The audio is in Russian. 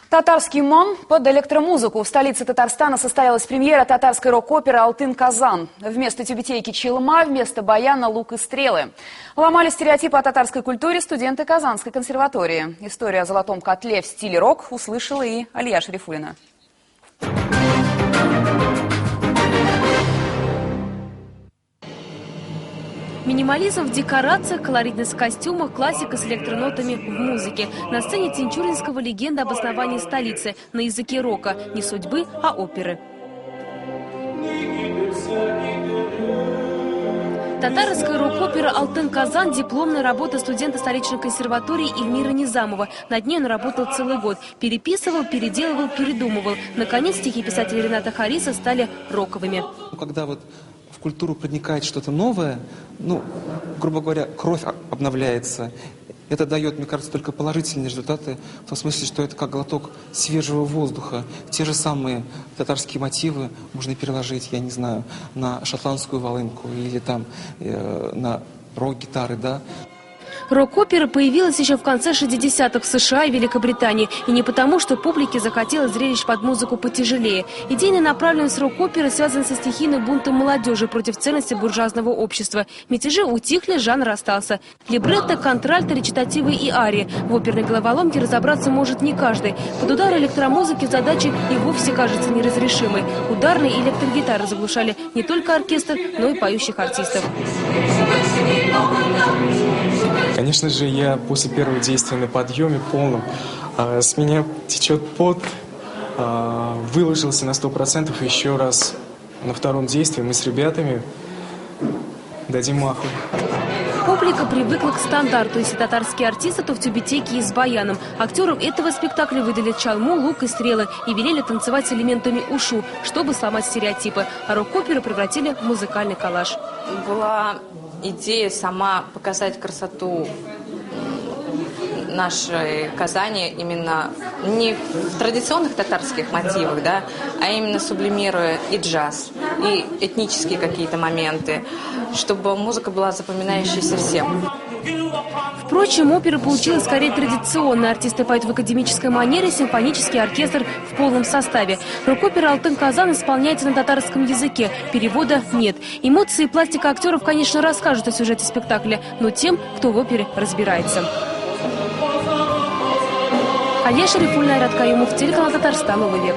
Татарский МОН под электромузыку. В столице Татарстана состоялась премьера татарской рок-оперы «Алтын-Казан». Вместо тюбетейки «Чилма», вместо баяна «Лук и стрелы». Ломали стереотипы о татарской культуре студенты Казанской консерватории. Историю о золотом котле в стиле рок услышала и Алия Шарифуллина. Минимализм в декорациях, колоритность в костюмах, классика с электронотами в музыке. На сцене Тинчуринского легенда об основании столицы на языке рока. Не судьбы, а оперы. Татарская рок-опера «Алтын-Казан» – дипломная работа студента столичной консерватории Ильмира Низамова. Над ней он работал целый год. Переписывал, переделывал, передумывал. Наконец, стихи писателя Рената Хариса стали роковыми. Когда вот в культуру проникает что-то новое, грубо говоря, кровь обновляется. Это дает, мне кажется, только положительные результаты, в том смысле, что это как глоток свежего воздуха. Те же самые татарские мотивы можно переложить, я не знаю, на шотландскую волынку или там на рок-гитары, да. Рок-опера появилась еще в конце 60-х в США и Великобритании. И не потому, что публике захотелось зрелищ под музыку потяжелее. Идейная направленность рок-оперы связана со стихийным бунтом молодежи против ценностей буржуазного общества. Мятежи утихли, жанр остался. Либретто, контральто, речитативы и арии. В оперной головоломке разобраться может не каждый. Под удар электромузыки задачи и вовсе кажется неразрешимой. Ударные и электрогитары заглушали не только оркестр, но и поющих артистов. Конечно же, я после первого действия на подъеме полном, с меня течет пот, выложился на 100%, еще раз на втором действии мы с ребятами дадим маху. Публика привыкла к стандарту. Если татарские артисты, то в тюбетейке и с баяном. Актерам этого спектакля выдали чалму, лук и стрелы и велели танцевать с элементами ушу, чтобы сломать стереотипы. А рок-оперу превратили в музыкальный коллаж. Была идея сама показать красоту нашей Казани именно не в традиционных татарских мотивах, да, а именно сублимируя и джаз, и этнические какие-то моменты, чтобы музыка была запоминающейся всем. Впрочем, опера получилась скорее традиционной. Артисты поют в академической манере, симфонический оркестр в полном составе. Рок-опера «Алтын-Казан» исполняется на татарском языке. Перевода нет. Эмоции и пластика актеров, конечно, расскажут о сюжете спектакля, но тем, кто в опере разбирается. Алия Шарифуллина, Айрат Каюмов, телеканал «Татарстан. Новый век».